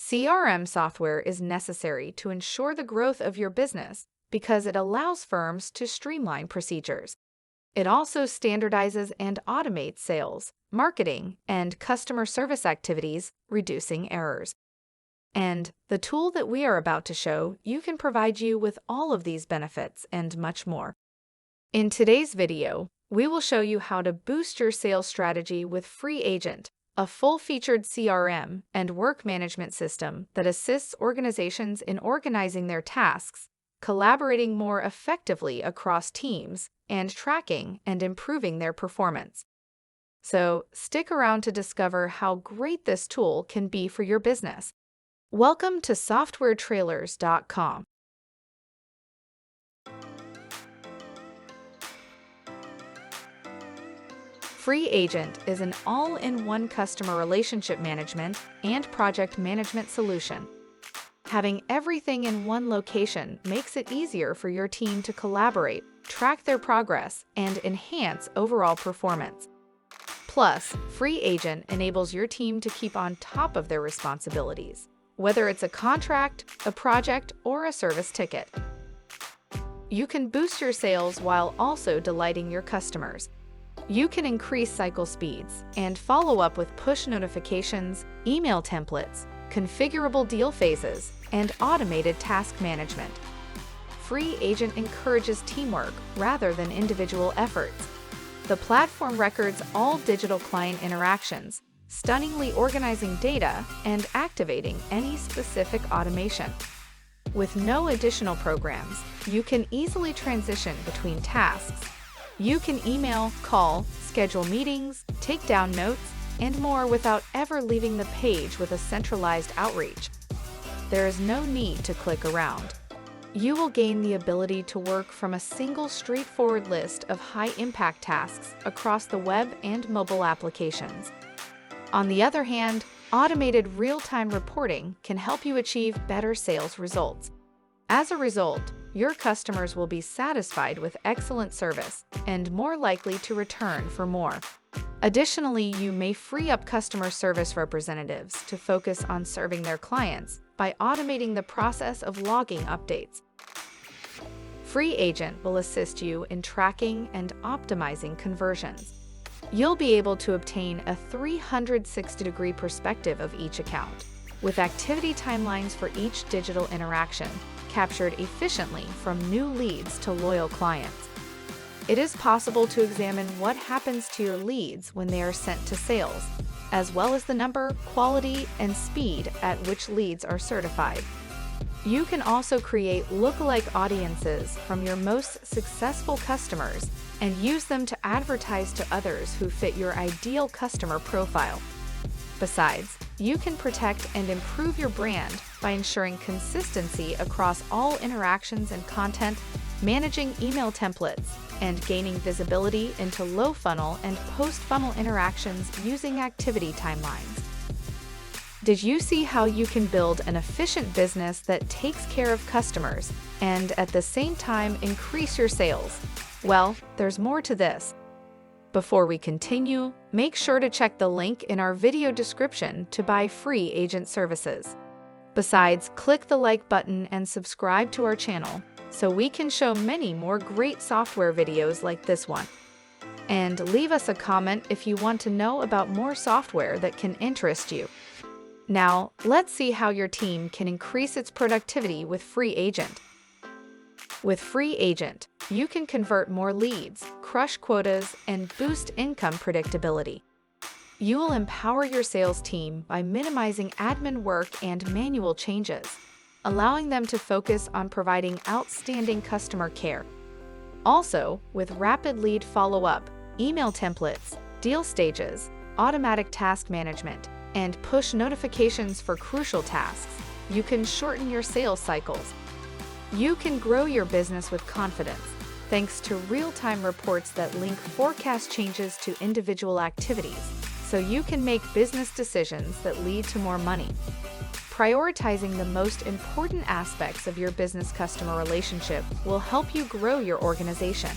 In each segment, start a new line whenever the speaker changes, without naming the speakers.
CRM software is necessary to ensure the growth of your business because it allows firms to streamline procedures. It also standardizes and automates sales, marketing, and customer service activities, reducing errors. And the tool that we are about to show you can provide you with all of these benefits and much more. In today's video, we will show you how to boost your sales strategy with FreeAgent, a full-featured CRM and work management system that assists organizations in organizing their tasks, collaborating more effectively across teams, and tracking and improving their performance. So, stick around to discover how great this tool can be for your business. Welcome to softwaretrailers.com. FreeAgent is an all-in-one customer relationship management and project management solution. Having everything in one location makes it easier for your team to collaborate, track their progress, and enhance overall performance. Plus, FreeAgent enables your team to keep on top of their responsibilities, whether it's a contract, a project, or a service ticket. You can boost your sales while also delighting your customers. You can increase cycle speeds and follow up with push notifications, email templates, configurable deal phases, and automated task management. FreeAgent encourages teamwork rather than individual efforts. The platform records all digital client interactions, stunningly organizing data and activating any specific automation. With no additional programs, you can easily transition between tasks. You can email, call, schedule meetings, take down notes, and more without ever leaving the page with a centralized outreach. There is no need to click around. You will gain the ability to work from a single straightforward list of high-impact tasks across the web and mobile applications. On the other hand, automated real-time reporting can help you achieve better sales results. As a result, your customers will be satisfied with excellent service and more likely to return for more. Additionally, you may free up customer service representatives to focus on serving their clients by automating the process of logging updates. FreeAgent will assist you in tracking and optimizing conversions. You'll be able to obtain a 360-degree perspective of each account, with activity timelines for each digital interaction captured efficiently from new leads to loyal clients. It is possible to examine what happens to your leads when they are sent to sales, as well as the number, quality, and speed at which leads are certified. You can also create lookalike audiences from your most successful customers and use them to advertise to others who fit your ideal customer profile. Besides, you can protect and improve your brand by ensuring consistency across all interactions and content, managing email templates, and gaining visibility into low-funnel and post-funnel interactions using activity timelines. Did you see how you can build an efficient business that takes care of customers and at the same time increase your sales? Well, there's more to this. Before we continue, make sure to check the link in our video description to buy FreeAgent services. Besides, click the like button and subscribe to our channel so we can show many more great software videos like this one. And leave us a comment if you want to know about more software that can interest you. Now, let's see how your team can increase its productivity with FreeAgent. With FreeAgent, you can convert more leads, crush quotas, and boost income predictability. You will empower your sales team by minimizing admin work and manual changes, allowing them to focus on providing outstanding customer care. Also, with rapid lead follow-up, email templates, deal stages, automatic task management, and push notifications for crucial tasks, you can shorten your sales cycles. You can grow your business with confidence, thanks to real-time reports that link forecast changes to individual activities, so you can make business decisions that lead to more money. Prioritizing the most important aspects of your business-customer relationship will help you grow your organization.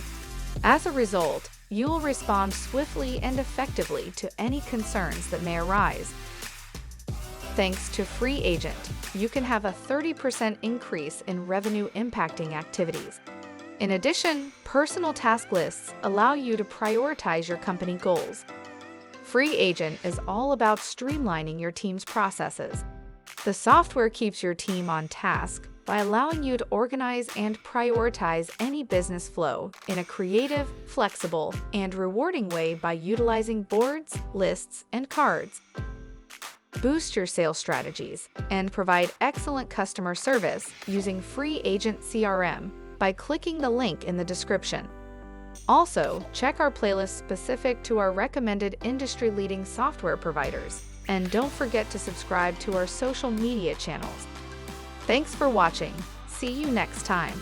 As a result, you will respond swiftly and effectively to any concerns that may arise. Thanks to FreeAgent, you can have a 30% increase in revenue impacting activities. In addition, personal task lists allow you to prioritize your company goals. FreeAgent is all about streamlining your team's processes. The software keeps your team on task by allowing you to organize and prioritize any business flow in a creative, flexible, and rewarding way by utilizing boards, lists, and cards. Boost your sales strategies and provide excellent customer service using FreeAgent CRM by clicking the link in the description. Also, check our playlist specific to our recommended industry-leading software providers, and don't forget to subscribe to our social media channels. Thanks for watching. See you next time.